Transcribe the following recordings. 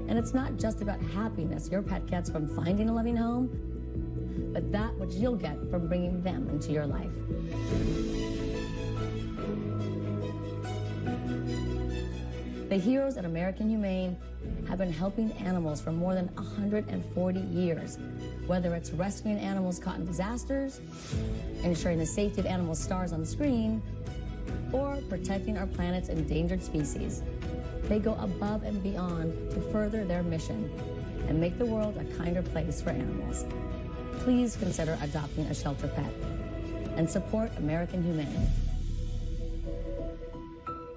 And it's not just about happiness your pet gets from finding a loving home, but that which you'll get from bringing them into your life. The heroes at American Humane have been helping animals for more than 140 years, whether it's rescuing animals caught in disasters, ensuring the safety of animal stars on screen, or protecting our planet's endangered species. They go above and beyond to further their mission and make the world a kinder place for animals. Please consider adopting a shelter pet and support American Humane.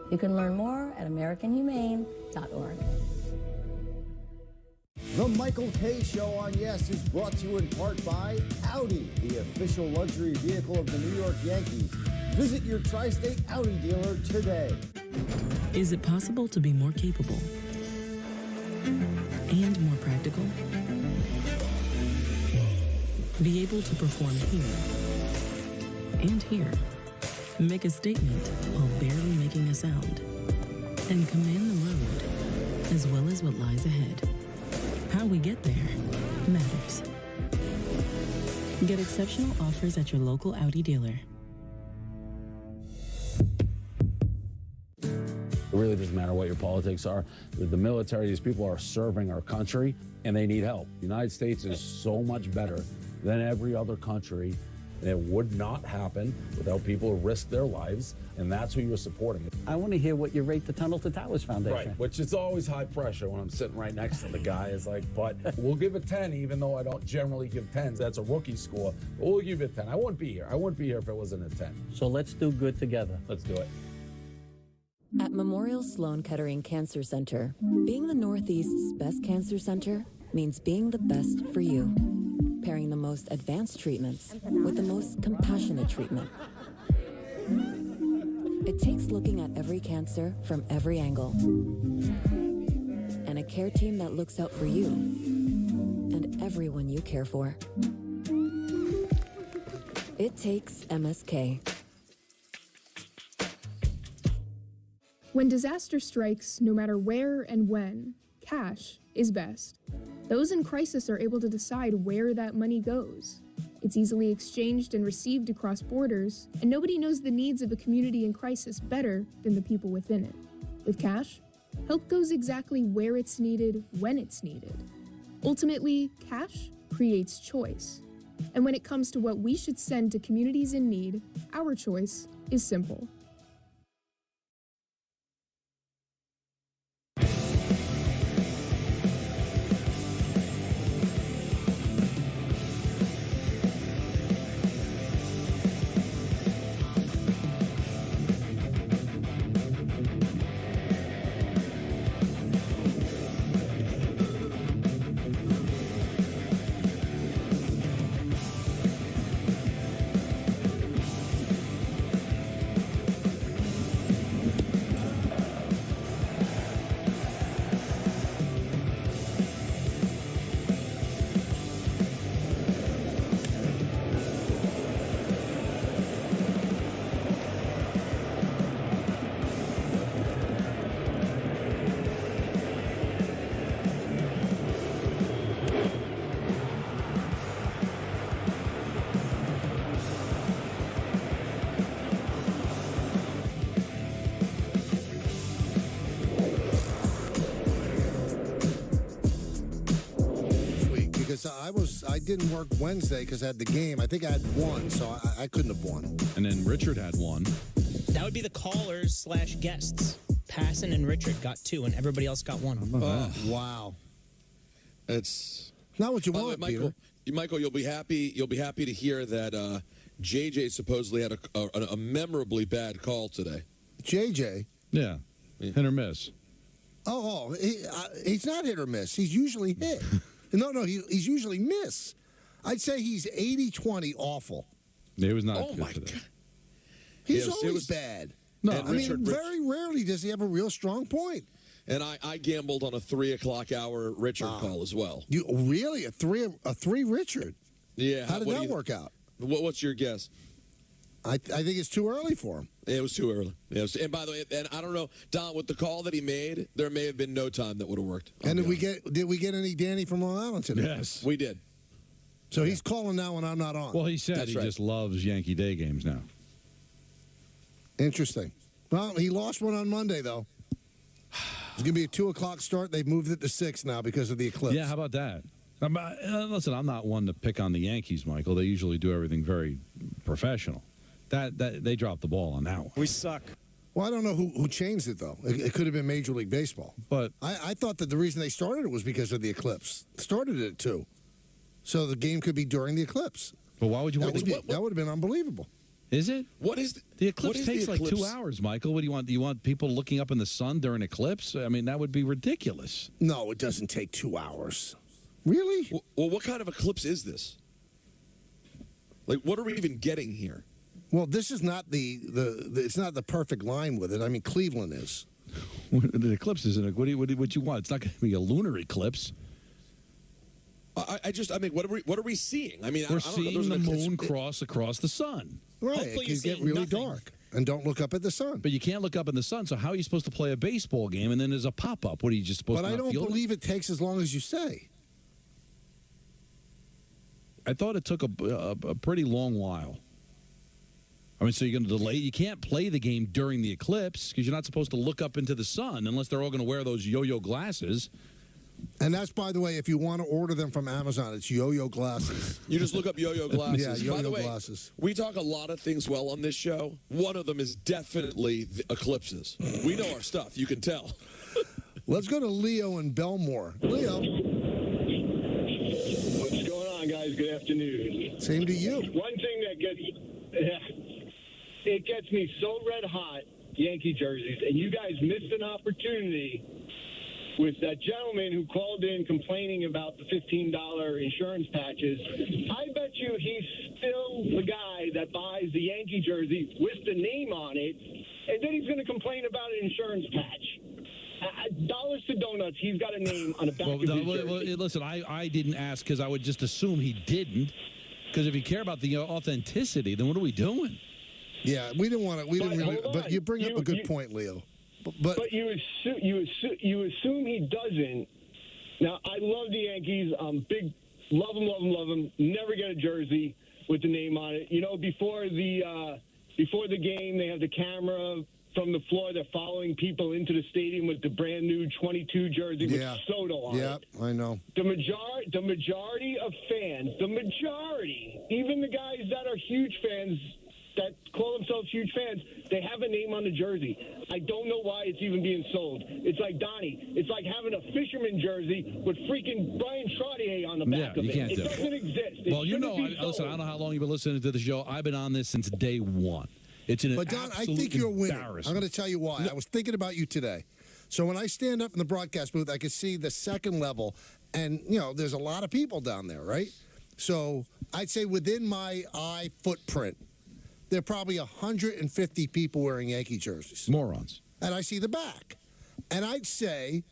You can learn more at AmericanHumane.org. The Michael Kay Show on Yes is brought to you in part by Audi, the official luxury vehicle of the New York Yankees. Visit your tri-state Audi dealer today. Is it possible to be more capable and more practical? Be able to perform here and here. Make a statement while barely making a sound. And command the road as well as what lies ahead. How we get there matters. Get exceptional offers at your local Audi dealer. It really doesn't matter what your politics are. The military, these people are serving our country, and they need help. The United States is so much better than every other country, and it would not happen without people who risk their lives, and that's who you're supporting. I want to hear what you rate the Tunnel to Towers Foundation. Right, which is always high pressure when I'm sitting right next to the guy. It's like, but we'll give it 10, even though I don't generally give 10s. That's a rookie score. But we'll give it 10. I wouldn't be here. I wouldn't be here if it wasn't a 10. So let's do good together. Let's do it. At Memorial Sloan Kettering Cancer Center, being the Northeast's best cancer center means being the best for you. Pairing the most advanced treatments with the most compassionate treatment. It takes looking at every cancer from every angle. And a care team that looks out for you and everyone you care for. It takes MSK. When disaster strikes, no matter where and when, cash is best. Those in crisis are able to decide where that money goes. It's easily exchanged and received across borders, and nobody knows the needs of a community in crisis better than the people within it. With cash, help goes exactly where it's needed, when it's needed. Ultimately, cash creates choice. And when it comes to what we should send to communities in need, our choice is simple. I didn't work Wednesday because I had the game. I think I had one, so I couldn't have won. And then Richard had one. That would be the callers/guests. Passon and Richard got 2, and everybody else got 1. Wow. It's not what you want, Michael. Peter. Michael, you'll be happy. You'll be happy to hear that JJ supposedly had a memorably bad call today. JJ? Yeah. Hit or miss. He's not hit or miss. He's usually hit. He's usually miss. I'd say he's 80-20 awful. He was not good my today. God. He's always bad. No, very rarely does he have a real strong point. And I gambled on a 3 o'clock hour Richard call as well. You really a three Richard? Yeah. How did that work out? What's your guess? I think it's too early for him. It was too early. And by the way, and I don't know, Don, with the call that he made, there may have been no time that would have worked. And did we get any Danny from Long Island today? Yes. We did. So he's calling now when I'm not on. Well, he said he just loves Yankee Day games now. Interesting. Well, he lost one on Monday, though. It's going to be a 2 o'clock start. They've moved it to 6 now because of the eclipse. Yeah, how about that? Listen, I'm not one to pick on the Yankees, Michael. They usually do everything very professional. That they dropped the ball on that one. We suck. Well, I don't know who changed it, though. It could have been Major League Baseball. But I thought that the reason they started it was because of the eclipse. Started it at 2. So the game could be during the eclipse. But why would you want that would have been unbelievable. Is it? What is the eclipse? Takes like 2 hours, Michael. What do you want? Do you want people looking up in the sun during eclipse? I mean, that would be ridiculous. No, it doesn't take 2 hours. Really? Well, what kind of eclipse is this? Like, what are we even getting here? Well, this is not it's not the perfect line with it. I mean, Cleveland is. The eclipse isn't it? What do you want? It's not going to be a lunar eclipse. I mean, what are we seeing? I mean, we're seeing the moon cross across the sun. Right, it can get really dark. And don't look up at the sun. But you can't look up in the sun, so how are you supposed to play a baseball game and then there's a pop-up? What are you just supposed to But I don't believe it takes as long as you say. I thought it took a pretty long while. I mean, so you're going to delay. You can't play the game during the eclipse because you're not supposed to look up into the sun unless they're all going to wear those yo-yo glasses. And that's, by the way, if you want to order them from Amazon, it's yo-yo glasses. You just look up yo-yo glasses. Yeah, yo-yo by the way, glasses. We talk a lot of things well on this show. One of them is definitely the eclipses. We know our stuff. You can tell. Let's go to Leo in Belmore. Leo. What's going on, guys? Good afternoon. Same to you. One thing that gets me so red hot, Yankee jerseys, and you guys missed an opportunity with that gentleman who called in complaining about the $15 insurance patches. I bet you he's still the guy that buys the Yankee jersey with the name on it, and then he's going to complain about an insurance patch. Dollars to donuts, he's got a name on the back of his jersey. Listen, I didn't ask because I would just assume he didn't. Because if you care about the authenticity, then what are we doing? Yeah, we didn't want to. We didn't really. But you bring up a good point, Leo. But you assume he doesn't. Now, I love the Yankees. I'm big, love them. Never get a jersey with the name on it. You know, before the game, they have the camera from the floor. They're following people into the stadium with the brand new 22 jersey with Soto on it. Yeah, I know. The majority of fans, even the guys that are huge fans, that call themselves huge fans, they have a name on the jersey. I don't know why it's even being sold. It's like, Donnie, it's like having a fisherman jersey with freaking Brian Trottier on the back of it. Can't It do doesn't exist. It well, you know, sold. I don't know how long you've been listening to the show. I've been on this since day one. It's an But, Don, I think you're a winner. I'm going to tell you why. No. I was thinking about you today. So when I stand up in the broadcast booth, I can see the second level, and, you know, there's a lot of people down there, right? So I'd say within my eye footprint, there are probably 150 people wearing Yankee jerseys. Morons. And I see the back. And I'd say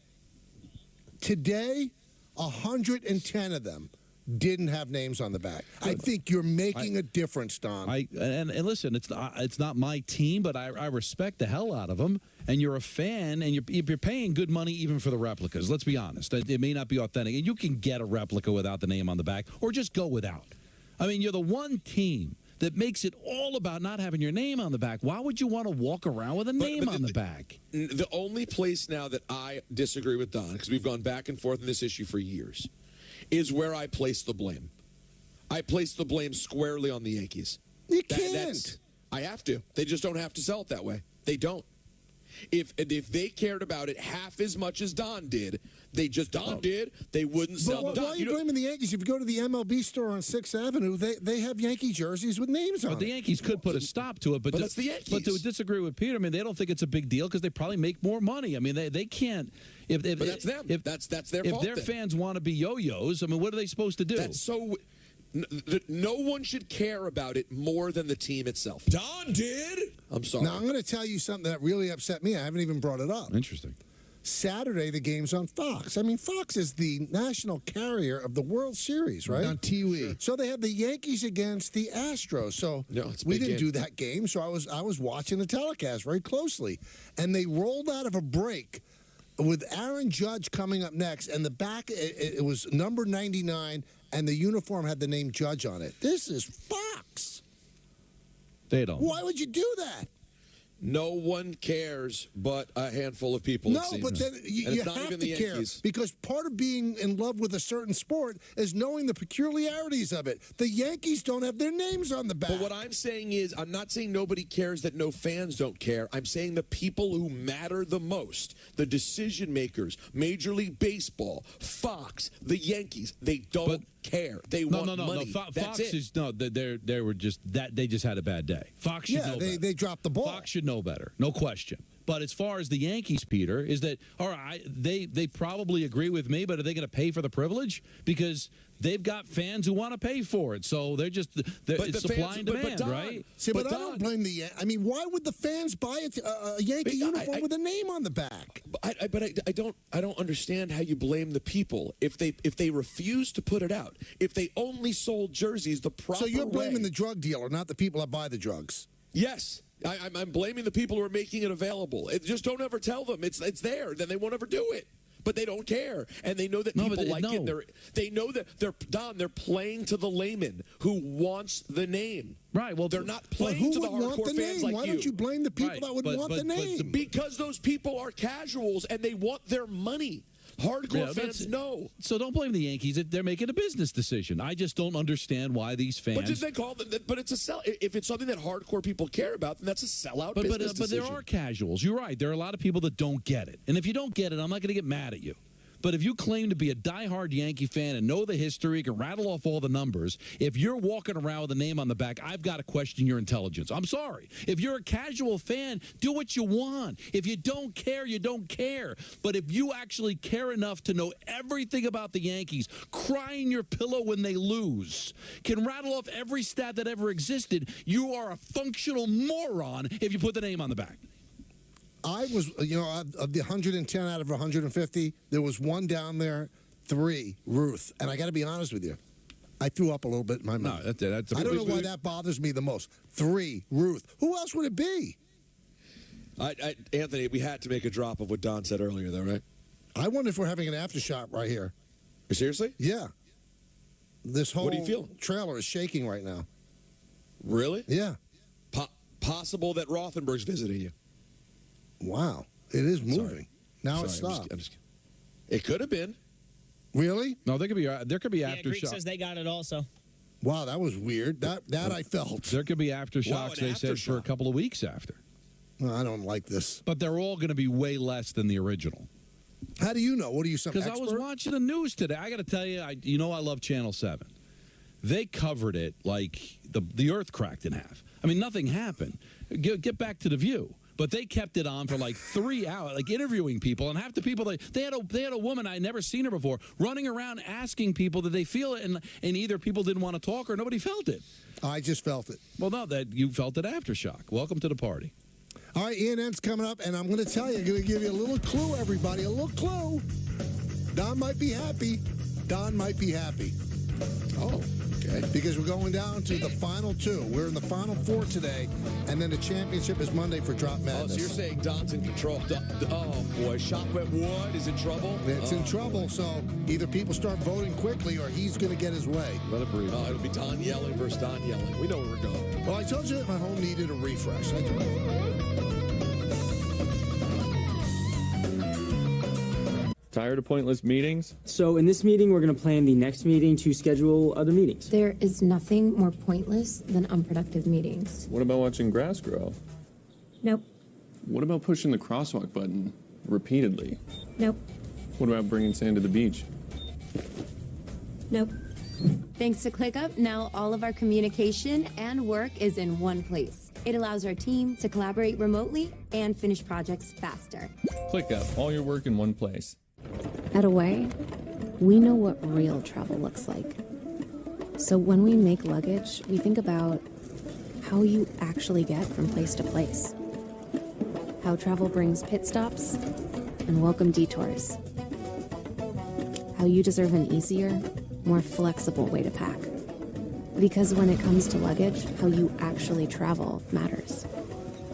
today, 110 of them didn't have names on the back. I think you're making a difference, Don. And listen, it's not my team, but I respect the hell out of them. And you're a fan, and you're paying good money even for the replicas. Let's be honest. It may not be authentic. And you can get a replica without the name on the back, or just go without. I mean, you're the one team that makes it all about not having your name on the back. Why would you want to walk around with a name on the back? The only place now that I disagree with Don, because we've gone back and forth on this issue for years, is where I place the blame. I place the blame squarely on the Yankees. You can't. I have to. They just don't have to sell it that way. They don't. If they cared about it half as much as Don did, they wouldn't sell But the why are you blaming the Yankees? If you go to the MLB store on 6th Avenue, they have Yankee jerseys with names on But the it. Yankees could put a stop to it. But that's the Yankees. But to disagree with Peter, I mean, they don't think it's a big deal because they probably make more money. I mean, they can't. But that's them. That's their fault. If their fans want to be yo-yos, I mean, what are they supposed to do? That's so. No one should care about it more than the team itself. Don did. I'm sorry. Now, I'm going to tell you something that really upset me. I haven't even brought it up. Interesting. Saturday, the game's on Fox. I mean, Fox is the national carrier of the World Series, right? On TV. Sure. So they have the Yankees against the Astros. So we didn't do that game, so I was watching the telecast very closely. And they rolled out of a break with Aaron Judge coming up next, and the back, it was number 99, and the uniform had the name Judge on it. This is Fox. They don't. Why would you do that? No one cares but a handful of people. No, but then you not have even to the care Yankees. because part of being in love with a certain sport is knowing the peculiarities of it. The Yankees don't have their names on the back. But what I'm saying is, I'm not saying nobody cares that no fans don't care. I'm saying the people who matter the most, the decision makers, Major League Baseball, Fox, the Yankees, they don't care. They want money. That's Fox it. is they were just that they just had a bad day. Fox should know better. They dropped the ball. Fox should know better, no question. But as far as the Yankees, Peter, is that all right? They probably agree with me, but are they going to pay for the privilege? Because they've got fans who want to pay for it, so it's supply and demand, right? See, but I don't blame the. I mean, why would the fans buy a Yankee uniform with a name on the back? I don't understand how you blame the people if they refuse to put it out. If they only sold jerseys the proper way. So you're blaming the drug dealer, not the people that buy the drugs. Yes. I'm blaming the people who are making it available. Just don't ever tell them it's there. Then they won't ever do it. But they don't care, and they know that people like it. They know that they're playing to the layman who wants the name. Right. Well, they're not playing to the hardcore fans like you. Why don't you blame the people that would want the name? Because those people are casuals and they want their money. Hardcore fans know. So don't blame the Yankees. They're making a business decision. I just don't understand why these fans. But just they call it. But it's a sell. If it's something that hardcore people care about, then that's a sellout business decision. But there are casuals. You're right. There are a lot of people that don't get it. And if you don't get it, I'm not going to get mad at you. But if you claim to be a diehard Yankee fan and know the history, can rattle off all the numbers, if you're walking around with a name on the back, I've got to question your intelligence. I'm sorry. If you're a casual fan, do what you want. If you don't care, you don't care. But if you actually care enough to know everything about the Yankees, cry in your pillow when they lose, can rattle off every stat that ever existed, you are a functional moron if you put the name on the back. I was, of the 110 out of 150, there was one down there, 3, Ruth. And I got to be honest with you. I threw up a little bit in my mouth. I don't know why that bothers me the most. 3, Ruth. Who else would it be? Anthony, we had to make a drop of what Don said earlier, though, right? I wonder if we're having an aftershock right here. Seriously? Yeah. This whole what do you feel? Trailer is shaking right now. Really? Yeah. Possible that Rothenberg's visiting you. Wow. It is moving. Sorry. Now it's stopped. It could have been. Really? No, there could be aftershock. Greek says they got it also. Wow, that was weird. That I felt. There could be aftershocks, they said, for a couple of weeks after. No, I don't like this. But they're all going to be way less than the original. How do you know? What are you, some expert? Because I was watching the news today. I got to tell you, I love Channel 7. They covered it like the earth cracked in half. I mean, nothing happened. Get back to The View. But they kept it on for like 3 hours, like interviewing people. And half the people, they had a woman, I'd never seen her before, running around asking people, did they feel it? And either people didn't want to talk or nobody felt it. I just felt it. Well, no, that you felt it aftershock. Welcome to the party. All right, ENN's coming up, and I'm going to tell you, I'm going to give you a little clue, everybody, a little clue. Don might be happy. Don might be happy. Oh, okay. Because we're going down to the final 2. We're in the final 4 today, and then the championship is Monday for Drop Madness. Oh, so you're saying Don's in control. Oh, boy. Shotweb Wood is in trouble? It's in trouble, so either people start voting quickly or he's going to get his way. Let it breathe. It'll be Don yelling versus Don yelling. We know where we're going. Well, I told you that my home needed a refresh. Tired of pointless meetings? So in this meeting, we're going to plan the next meeting to schedule other meetings. There is nothing more pointless than unproductive meetings. What about watching grass grow? Nope. What about pushing the crosswalk button repeatedly? Nope. What about bringing sand to the beach? Nope. Thanks to ClickUp, now all of our communication and work is in one place. It allows our team to collaborate remotely and finish projects faster. ClickUp, all your work in one place. At Away, we know what real travel looks like. So when we make luggage, we think about how you actually get from place to place. How travel brings pit stops and welcome detours. How you deserve an easier, more flexible way to pack. Because when it comes to luggage, how you actually travel matters.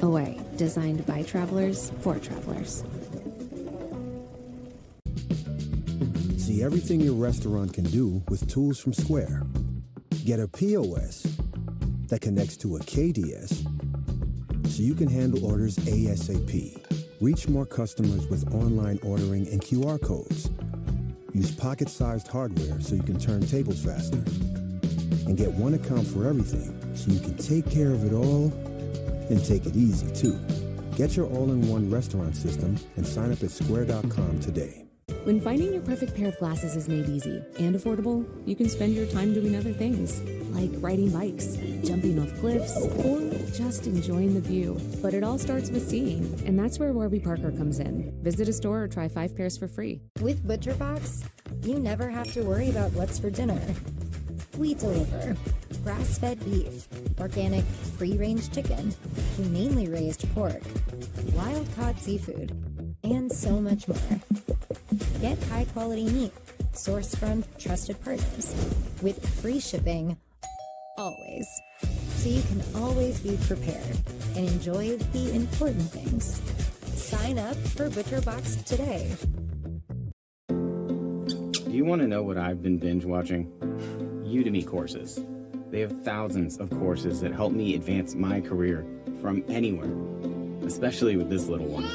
Away, designed by travelers for travelers. See everything your restaurant can do with tools from Square. Get a POS that connects to a KDS so you can handle orders ASAP. Reach more customers with online ordering and QR codes. Use pocket-sized hardware so you can turn tables faster. And get one account for everything so you can take care of it all and take it easy too. Get your all-in-one restaurant system and sign up at square.com today. When finding your perfect pair of glasses is made easy and affordable, you can spend your time doing other things, like riding bikes, jumping off cliffs, or just enjoying the view. But it all starts with seeing, and that's where Warby Parker comes in. Visit a store or try 5 pairs for free. With ButcherBox, you never have to worry about what's for dinner. We deliver grass-fed beef, organic, free-range chicken, humanely raised pork, wild-caught seafood, and so much more. Get high-quality meat, sourced from trusted partners, with free shipping, always. So you can always be prepared and enjoy the important things. Sign up for ButcherBox today. Do you want to know what I've been binge watching? Udemy courses. They have thousands of courses that help me advance my career from anywhere, especially with this little one.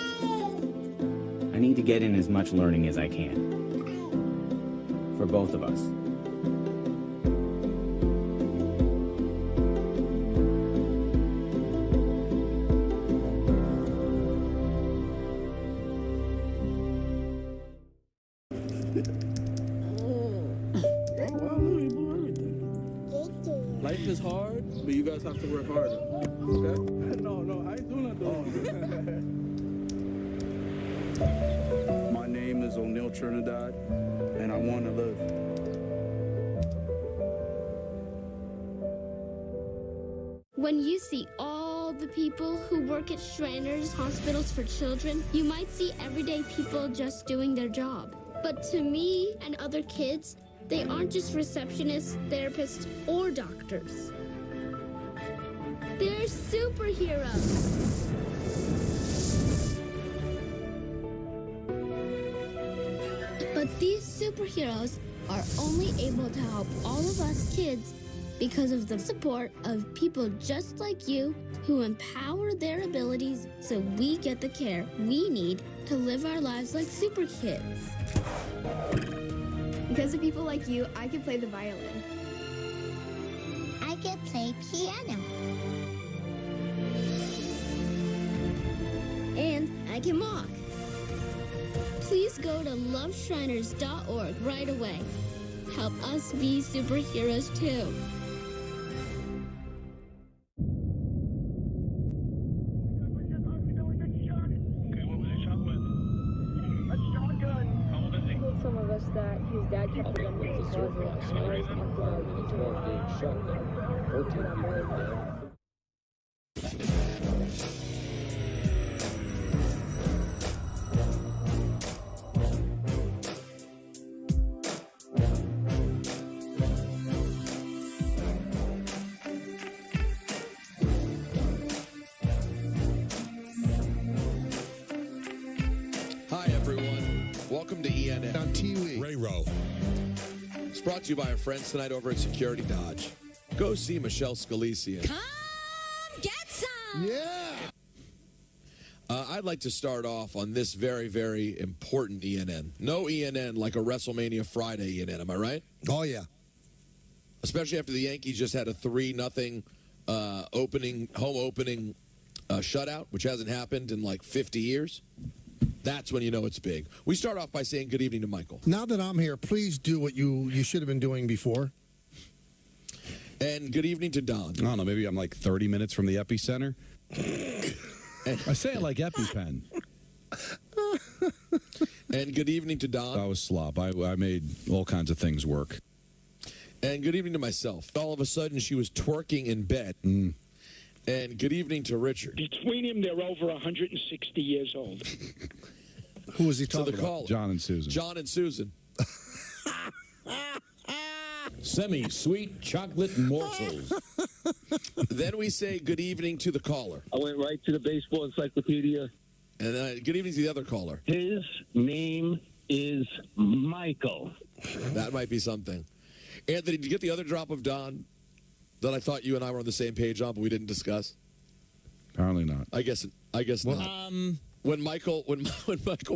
I need to get in as much learning as I can. For both of us. Life is hard, but you guys have to work harder. Okay? No, I do not do it. My name is O'Neil Trinidad, and I want to live. When you see all the people who work at Shriners Hospitals for Children, you might see everyday people just doing their job. But to me and other kids, they aren't just receptionists, therapists, or doctors. They're superheroes. But these superheroes are only able to help all of us kids because of the support of people just like you who empower their abilities so we get the care we need to live our lives like super kids. Because of people like you, I can play the violin. I can play piano. And I can walk. Please go to loveshriners.org right away. Help us be superheroes too. Some of us that his dad kept it under his Hi, everyone. Welcome to ENN. On TV. Ray Rowe. It's brought to you by our friends tonight over at Security Dodge. Go see Michelle Scalisi. Come get some. Yeah. I'd like to start off on this very, very important ENN. No ENN like a WrestleMania Friday ENN, am I right? Oh, yeah. Especially after the Yankees just had a 3-0 home opening shutout, which hasn't happened in like 50 years. That's when you know it's big. We start off by saying good evening to Michael. Now that I'm here, please do what you should have been doing before. And good evening to Don. I don't know, maybe I'm like 30 minutes from the epicenter. I say it like EpiPen. And good evening to Don. I was slop. I made all kinds of things work. And good evening to myself. All of a sudden, she was twerking in bed. And good evening to Richard. Between them, they're over 160 years old. Who was he So talking the about? caller. John and Susan. John and Susan. Semi-sweet chocolate morsels. Then we say good evening to the caller. I went right to the baseball encyclopedia. And good evening to the other caller. His name is Michael. That might be something. Anthony, did you get the other drop of Don that I thought you and I were on the same page on, but we didn't discuss? Apparently not. I guess not. When Michael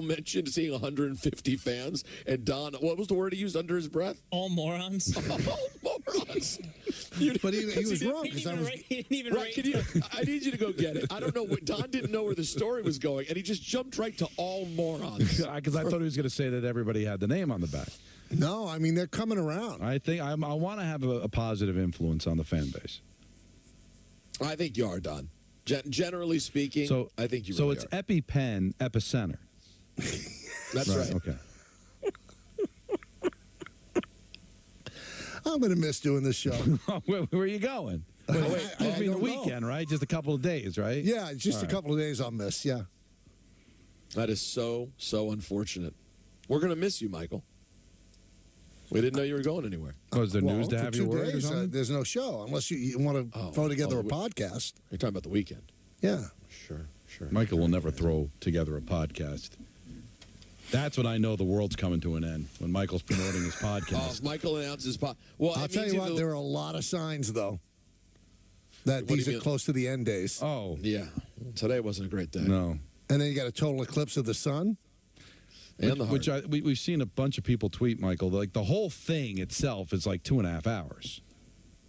mentioned seeing 150 fans, and Don, what was the word he used under his breath? All morons. All morons. But he was wrong because I was. He didn't even Right, I need you to go get it. I don't know. Don didn't know where the story was going, and he just jumped right to all morons. Because I thought he was going to say that everybody had the name on the back. No, I mean, they're coming around. I think I want to have a positive influence on the fan base. I think you are, Don. Generally speaking, I think you really it's are. EpiPen, Epicenter. That's right. Okay. I'm going to miss doing this show. Where are you going? I Just mean the don't know. weekend, right? Just a couple of days, right? Yeah, just All a right. couple of days I'll miss, yeah. That is so unfortunate. We're going to miss you, Michael. We didn't know you were going anywhere. Was there news to for have 2 you worried or days, something? there's no show unless you want to throw together a podcast. You're talking about the weekend. Yeah. Sure. Michael will never throw together a podcast. That's when I know the world's coming to an end, when Michael's promoting his podcast. Michael announces Well, I'll it tell means you what, there are a lot of signs, though, that What do these you are mean? close to the end days. Oh. Yeah. Today wasn't a great day. No. And then you got a total eclipse of the sun. Which we've seen a bunch of people tweet, Michael. Like the whole thing itself is like 2.5 hours.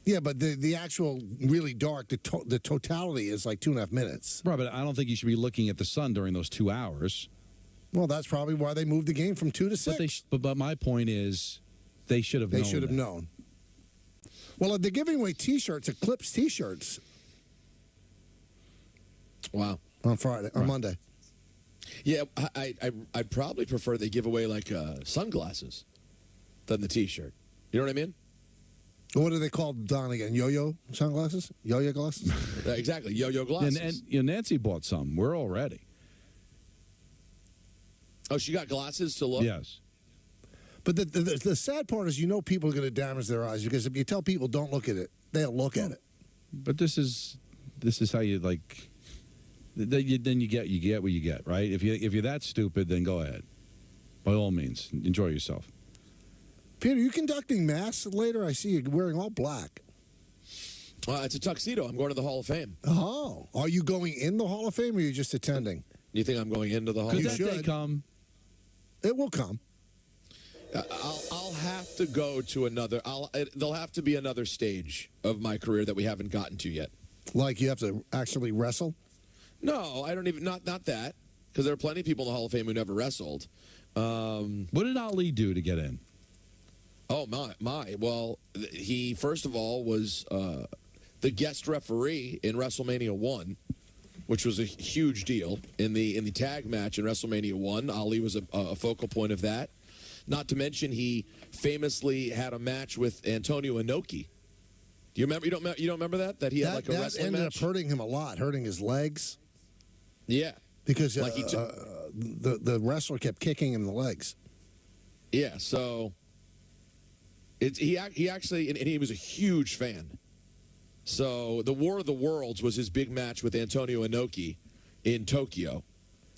Yeah, but the actual really dark, the totality is like 2.5 minutes. Right, but I don't think you should be looking at the sun during those 2 hours. Well, that's probably why they moved the game from 2 to 6. But my point is, they should have known. They should have known. Well, they're giving away T-shirts, Eclipse T-shirts. Wow. On Monday. Yeah, I'd probably prefer they give away like sunglasses than the T-shirt. You know what I mean? What are they called, Don, again? Yo-yo sunglasses? Yo-yo glasses? Exactly, yo-yo glasses. And Nancy bought some. We're all ready. Oh, she got glasses to look? Yes. But the sad part is, people are going to damage their eyes because if you tell people don't look at it, they'll look at it. But this is how you like. Then you get what you get, right? If you're that stupid, then go ahead. By all means, enjoy yourself. Peter, you conducting mass later? I see you wearing all black. It's a tuxedo. I'm going to the Hall of Fame. Oh, are you going in the Hall of Fame, or are you just attending? You think I'm going into the Hall of Fame? Could that day come? It will come. I'll have to go to another. There'll have to be another stage of my career that we haven't gotten to yet. Like you have to actually wrestle? No, I don't even. Not that, because there are plenty of people in the Hall of Fame who never wrestled. What did Ali do to get in? Oh my! Well, he first of all was the guest referee in WrestleMania 1, which was a huge deal in the tag match in WrestleMania 1. Ali was a focal point of that. Not to mention, he famously had a match with Antonio Inoki. Do you remember? You don't remember that? That he had like a wrestling ended match? up hurting him a lot, hurting his legs. Yeah, because the wrestler kept kicking him in the legs. Yeah, so he actually, and he was a huge fan. So the War of the Worlds was his big match with Antonio Inoki in Tokyo.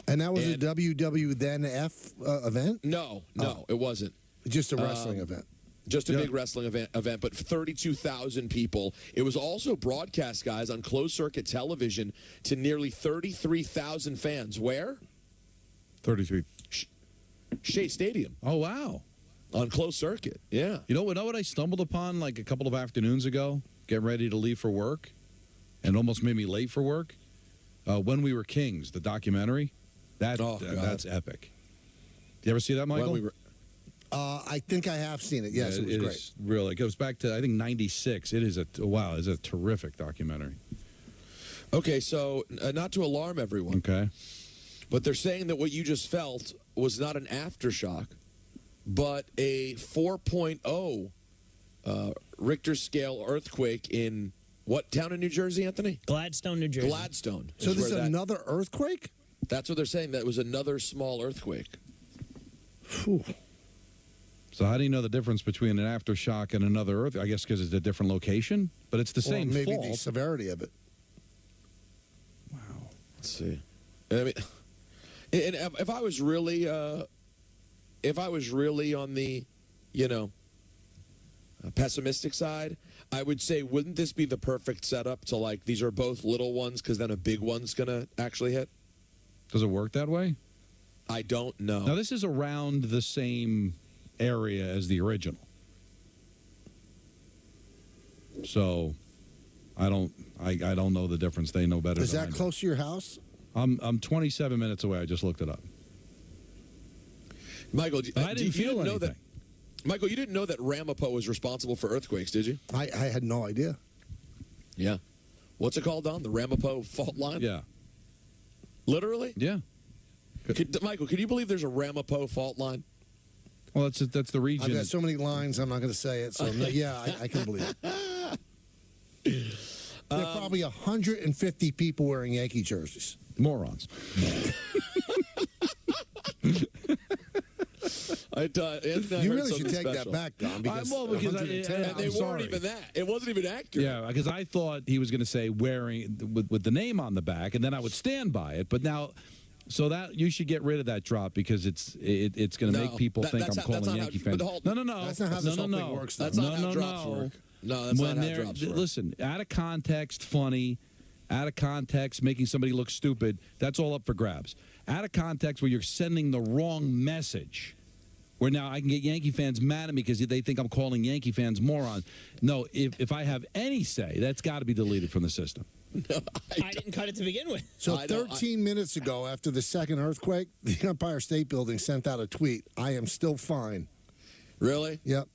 And that was a WW then F event? No, it wasn't. Just a wrestling event. Just a big wrestling event, but 32,000 people. It was also broadcast, guys, on closed circuit television to nearly 33,000 fans. Where? 33. Shea Stadium. Oh, wow. On closed circuit, yeah. You know what I stumbled upon like a couple of afternoons ago, getting ready to leave for work, and almost made me late for work? When We Were Kings, the documentary. That's epic. You ever see that, Michael? I think I have seen it. Yes, it was great. Really, it goes back to, I think, 96. It is it's a terrific documentary. Okay, so not to alarm everyone. Okay. But they're saying that what you just felt was not an aftershock, but a 4.0 Richter scale earthquake in what town in New Jersey, Anthony? Gladstone, New Jersey. Gladstone. So this is another earthquake? That's what they're saying. That was another small earthquake. Whew. So how do you know the difference between an aftershock and another earth? I guess because it's a different location, but it's the same maybe fault. the severity of it. Let's see. I mean, and if I was really on the, pessimistic side, I would say, wouldn't this be the perfect setup to, like, these are both little ones because then a big one's going to actually hit? Does it work that way? I don't know. Now, this is around the same area as the original. So, I don't know the difference. They know better Is than that I do. close to your house? I'm 27 minutes away. I just looked it up. Michael, I didn't feel know anything. that. Michael, you didn't know that Ramapo was responsible for earthquakes, did you? I had no idea. Yeah. What's it called, Don? The Ramapo fault line? Yeah. Literally? Yeah. Michael, can you believe there's a Ramapo fault line? Well, that's the region. I've got so many lines, I'm not going to say it. So, yeah, I can believe it. There are probably 150 people wearing Yankee jerseys. Morons. You really should take that back, Don, because and they weren't even that. It wasn't even accurate. Yeah, because I thought he was going to say wearing with the name on the back, and then I would stand by it. But now, so that you should get rid of that drop because it's going to make people think I'm calling Yankee fans. No. That's not how this whole thing works. That's not how drops work. No, that's not how drops work. Listen, out of context, funny. Out of context, making somebody look stupid. That's all up for grabs. Out of context, where you're sending the wrong message. Where now I can get Yankee fans mad at me because they think I'm calling Yankee fans morons. No, if I have any say, that's got to be deleted from the system. No, I didn't cut it to begin with. So 13 minutes ago, after the second earthquake, the Empire State Building sent out a tweet, "I am still fine." Really? Yep.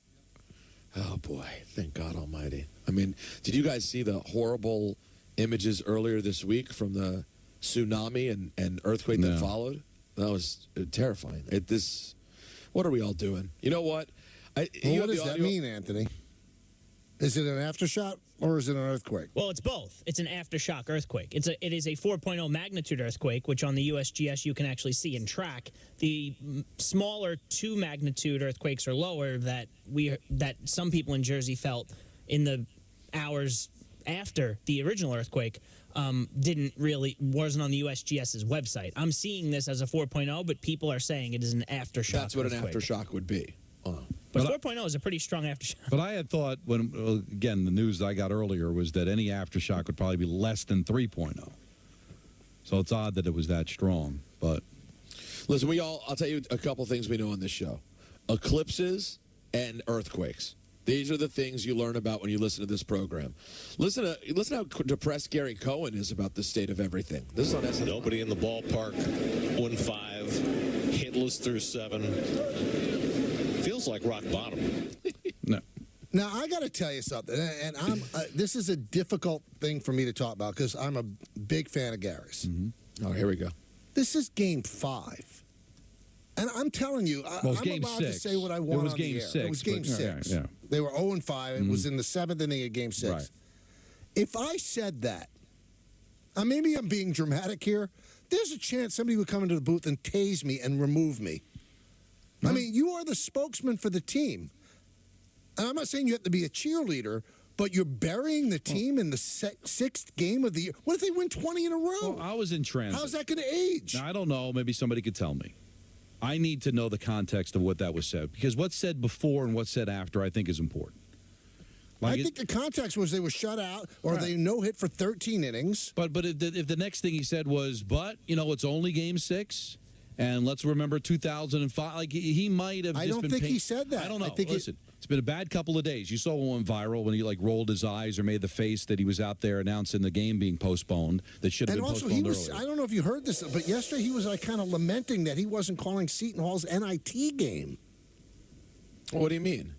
Oh, boy. Thank God Almighty. I mean, did you guys see the horrible images earlier this week from the tsunami and earthquake that followed? That was terrifying. What are we all doing? You know what? What does that mean, Anthony? Is it an aftershock or is it an earthquake? Well, it's both. It's an aftershock earthquake. It is a 4.0 magnitude earthquake, which on the USGS you can actually see and track. The smaller 2 magnitude earthquakes or lower that some people in Jersey felt in the hours after the original earthquake wasn't on the USGS's website. I'm seeing this as a 4.0, but people are saying it is an aftershock. That's what earthquake. An aftershock would be. But 4.0 is a pretty strong aftershock. But I had thought, again, the news I got earlier was that any aftershock would probably be less than 3.0. So it's odd that it was that strong. But listen, I'll tell you a couple things we know on this show. Eclipses and earthquakes. These are the things you learn about when you listen to this program. Listen how depressed Gary Cohen is about the state of everything. This is on SNL. Nobody in the ballpark. 1-5. Hitless through 7. Feels like rock bottom. No. Now, I got to tell you something, and I'm. This is a difficult thing for me to talk about because I'm a big fan of Gary's. Mm-hmm. Oh, here we go. This is Game 5. And I'm telling you, I'm allowed to say what I want on the air. It was Game 6. Yeah. They were 0-5. It was in the 7th inning of Game 6. Right. If I said that, maybe I'm being dramatic here, there's a chance somebody would come into the booth and tase me and remove me. I mean, you are the spokesman for the team. And I'm not saying you have to be a cheerleader, but you're burying the team in the 6th game of the year. What if they win 20 in a row? Well, I was in transit. How's that going to age? Now, I don't know. Maybe somebody could tell me. I need to know the context of what that was said, because what's said before and what's said after I think is important. I think the context was they were shut out or they no-hit for 13 innings. But if the next thing he said was, it's only Game 6, and let's remember 2005. Like, he might have I just don't been think he said that. I don't know. I think Listen, it's been a bad couple of days. You saw one went viral when he rolled his eyes or made the face that he was out there announcing the game being postponed that should have been postponed earlier. I don't know if you heard this, but yesterday he was kind of lamenting that he wasn't calling Seton Hall's NIT game. What do you mean?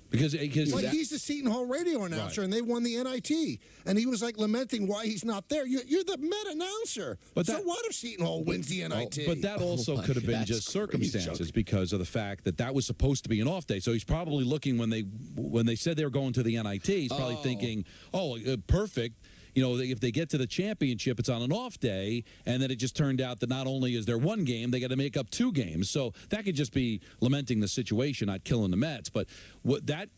Because he's the Seton Hall radio announcer, and they won the NIT, and he was lamenting why he's not there. You're the Met announcer. So what if Seton Hall wins the NIT? But that also could have been just circumstances because of the fact that was supposed to be an off day. So he's probably looking when they said they were going to the NIT. He's probably thinking, perfect. if they get to the championship, it's on an off day, and then it just turned out that not only is there one game, they got to make up 2 games. So that could just be lamenting the situation, not killing the Mets. But what that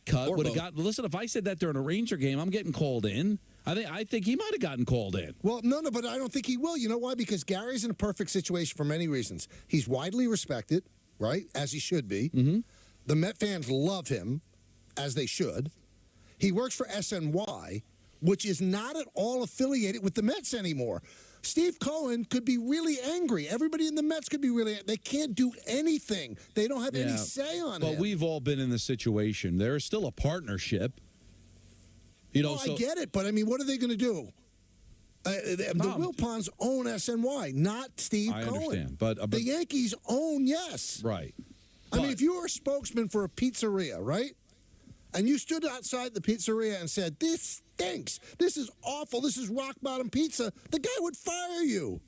cut would have got. Listen, if I said that during a Ranger game, I'm getting called in. I think he might have gotten called in. Well, no, but I don't think he will. You know why? Because Gary's in a perfect situation for many reasons. He's widely respected, right, as he should be. Mm-hmm. The Met fans love him, as they should. He works for SNY, which is not at all affiliated with the Mets anymore. Steve Cohen could be really angry. Everybody in the Mets could be really angry. They can't do anything. They don't have any say on it. But we've all been in this situation. There is still a partnership. I get it, but I mean, what are they going to do? The Wilpons own SNY, not Steve Cohen. I understand, but the Yankees own yes. Right. I mean, if you were a spokesman for a pizzeria, right? And you stood outside the pizzeria and said, "This stinks. This is awful. This is rock bottom pizza," the guy would fire you.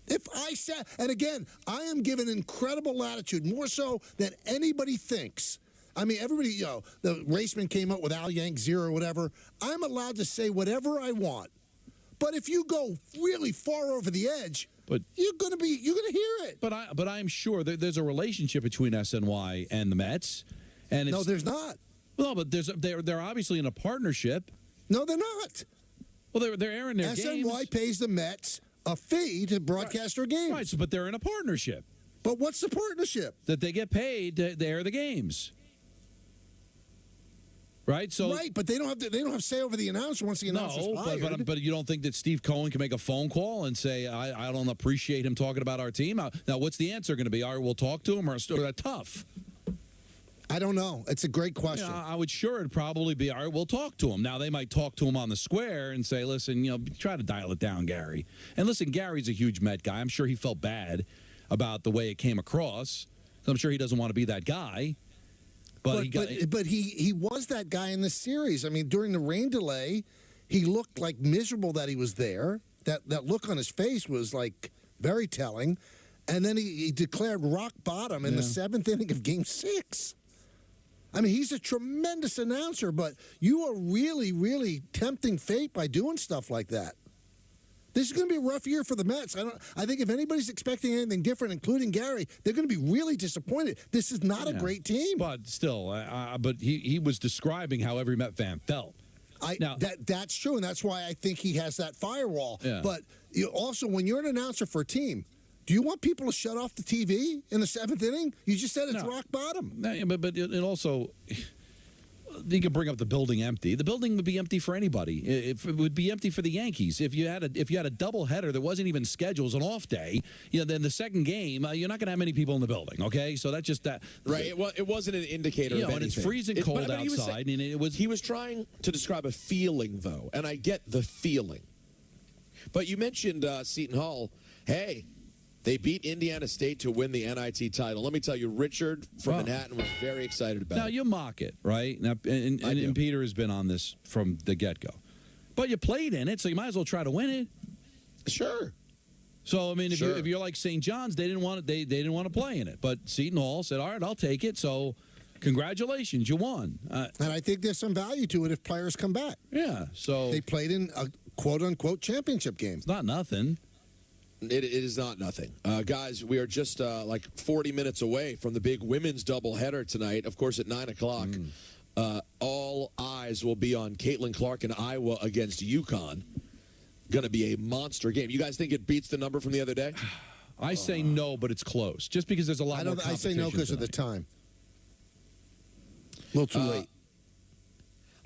If I said, and again, I am given incredible latitude, more so than anybody thinks. I mean, everybody, the Raceman came up with Al Yank Zero or whatever. I'm allowed to say whatever I want. But if you go really far over the edge, you're gonna hear it. But I'm sure there's a relationship between SNY and the Mets. And no, there's not. No, but they're obviously in a partnership. No, they're not. Well, they're airing their games. SNY pays the Mets a fee to broadcast their games. Right, but they're in a partnership. But what's the partnership? That they get paid to air the games. Right, but they don't have say over the announcer once the announcer's hired. But you don't think that Steve Cohen can make a phone call and say, I don't appreciate him talking about our team? Now, what's the answer going to be? All right, we'll talk to him, or is that tough? I don't know. It's a great question. I would sure it'd probably be, all right, we'll talk to him. Now, they might talk to him on the square and say, listen, try to dial it down, Gary. And listen, Gary's a huge Met guy. I'm sure he felt bad about the way it came across. I'm sure he doesn't want to be that guy. But he was that guy in the series. I mean, during the rain delay, he looked like miserable that he was there. That look on his face was like very telling. And then he declared rock bottom in the 7th inning of Game 6. I mean, he's a tremendous announcer, but you are really, really tempting fate by doing stuff like that. This is going to be a rough year for the Mets. I think if anybody's expecting anything different, including Gary, they're going to be really disappointed. This is not a great team. But still, but he was describing how every Met fan felt. That's true, and that's why I think he has that firewall. Yeah. But also, when you're an announcer for a team, do you want people to shut off the TV in the 7th inning? You just said it's rock bottom. No, but it also... You could bring up the building empty. The building would be empty for anybody. It would be empty for the Yankees. If you had a double header that wasn't even scheduled, as an off day, then the second game, you're not going to have many people in the building. Okay, so that's just that. Right. It wasn't an indicator of anything. And it's freezing cold outside. He was trying to describe a feeling, though, and I get the feeling. But you mentioned Seton Hall. Hey. They beat Indiana State to win the NIT title. Let me tell you, Richard from Manhattan was very excited about it. Now, you mock it, right? Now, and Peter has been on this from the get-go. But you played in it, so you might as well try to win it. Sure. So, I mean, if you're like St. John's, they didn't want to play in it. But Seton Hall said, all right, I'll take it. So, congratulations, you won. And I think there's some value to it if players come back. Yeah, so... They played in a quote-unquote championship game. It's not nothing. It is not nothing. Guys, we are just like 40 minutes away from the big women's doubleheader tonight, of course, at 9 o'clock. All eyes will be on Caitlin Clark and Iowa against UConn. Going to be a monster game. You guys think it beats the number from the other day? I say no, but it's close. Just because there's a lot more competition. I say no because of the time. A little too late.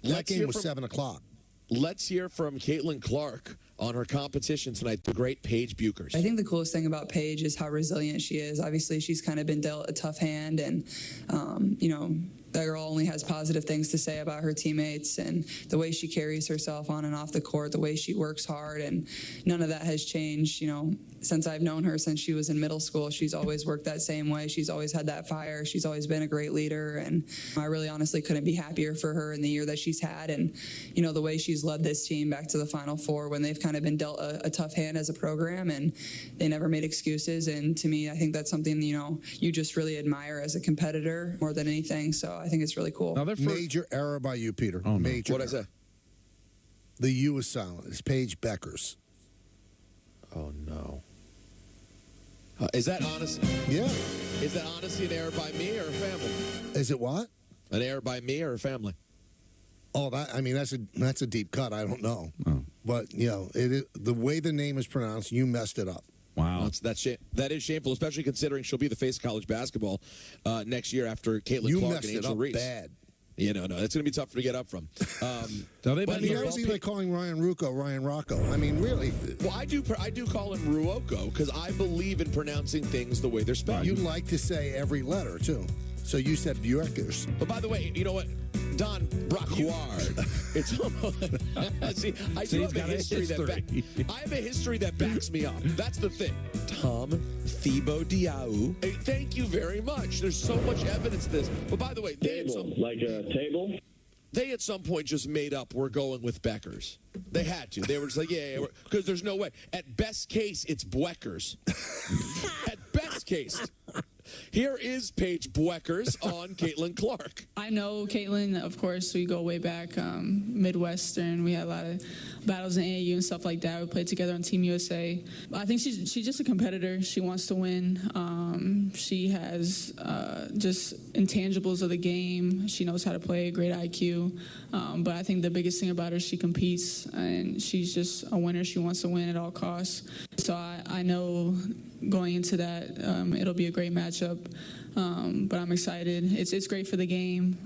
That game was 7 o'clock. Let's hear from Caitlin Clark on her competition tonight, the great Paige Buchers. I think the coolest thing about Paige is how resilient she is. Obviously, she's kind of been dealt a tough hand, and, that girl only has positive things to say about her teammates and the way she carries herself on and off the court, the way she works hard, and none of that has changed, since I've known her since she was in middle school. She's always worked that same way. She's always had that fire. She's always been a great leader, and I really honestly couldn't be happier for her in the year that she's had, and, the way she's led this team back to the Final Four when they've kind of been dealt a tough hand as a program, and they never made excuses, and to me, I think that's something, you just really admire as a competitor more than anything, so I think it's really cool. Major error by you, Peter. Major What'd I say? The U is silent. It's Paige Beckers. Oh, no. Is that honest? Yeah. Is that honestly an error by me or a family? Is it what? An error by me or a family? Oh, that's a deep cut. I don't know. Oh. But, the way the name is pronounced, you messed it up. Wow. That is shameful, especially considering she'll be the face of college basketball next year after Caitlin Clark and Angel Reese. Bad. It's going to be tough to get up from. That would be like calling Ryan Rocco. I mean, really. Well, I do call him Ruocco because I believe in pronouncing things the way they're spelled. You like to say every letter, too. So you said Bjorkers. But by the way, you know what? Don Brocquard. It's almost. See, I have a history that backs me up. That's the thing. Tom Thibodeau. Hey, thank you very much. There's so much evidence of this. But by the way, like a table. They at some point just made up we're going with Beckers. They had to. They were just like, yeah, because there's no way. At best case, it's Bweckers. At best case. Here is Paige Bweckers on Caitlin Clark. I know Caitlin, of course, we go way back, Midwestern. We had a lot of battles in AAU and stuff like that. We played together on Team USA. I think she's just a competitor. She wants to win. She has just intangibles of the game. She knows how to play, great IQ. But I think the biggest thing about her, she competes, and she's just a winner. She wants to win at all costs. So I know going into that, it'll be a great matchup. But I'm excited. It's great for the game,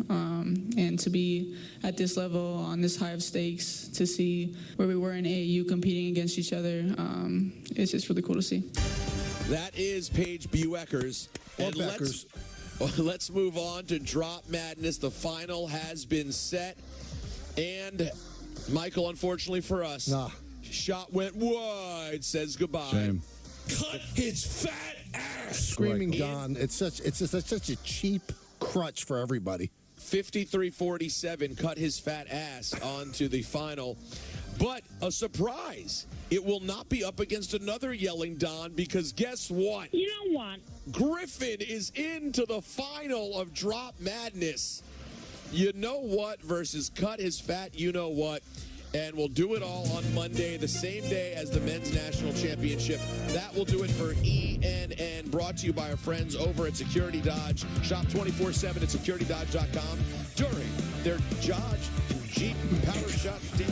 and to be at this level on this high of stakes, to see where we were in AAU competing against each other, it's just really cool to see. That is Paige Bweckers. And let's move on to Drop Madness. The final has been set, and Michael, unfortunately for us, shot went wide. Says goodbye. Shame. Cut his fat ass. Screaming Don. It's such a cheap crutch for everybody. 53-47, cut his fat ass onto the final. But a surprise, it will not be up against another yelling Don, because guess what? You know what? Griffin is into the final of Drop Madness. You know what versus cut his fat you know what. And we'll do it all on Monday, the same day as the Men's National Championship. That will do it for ENN, brought to you by our friends over at Security Dodge. Shop 24/7 at securitydodge.com during their Dodge Jeep Power Shot Day.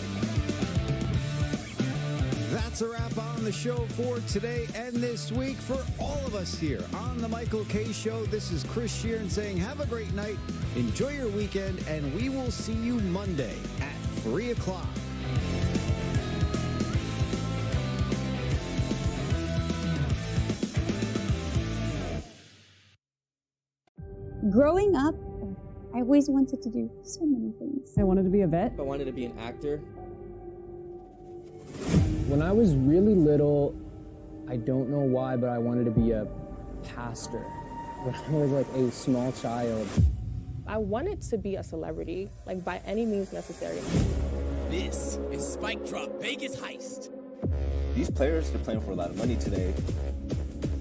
That's a wrap on the show for today and this week. For all of us here on The Michael K. Show, this is Chris Sheeran saying have a great night, enjoy your weekend, and we will see you Monday at 3 o'clock. Growing up, I always wanted to do so many things. I wanted to be a vet. I wanted to be an actor. When I was really little, I don't know why, but I wanted to be a pastor. When I was like a small child. I wanted to be a celebrity, like by any means necessary. This is Spike Drop Vegas Heist. These players are playing for a lot of money today.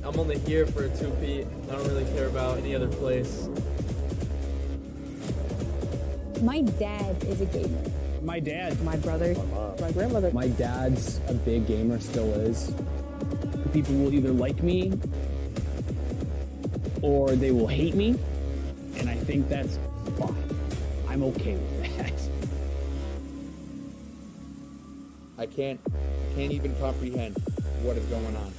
I'm only here for a two-peat. I don't really care about any other place. My dad is a gamer. My dad. My brother. My mom. My grandmother. My dad's a big gamer, still is. People will either like me or they will hate me, and I think that's fine. I'm okay with that. I can't even comprehend what is going on.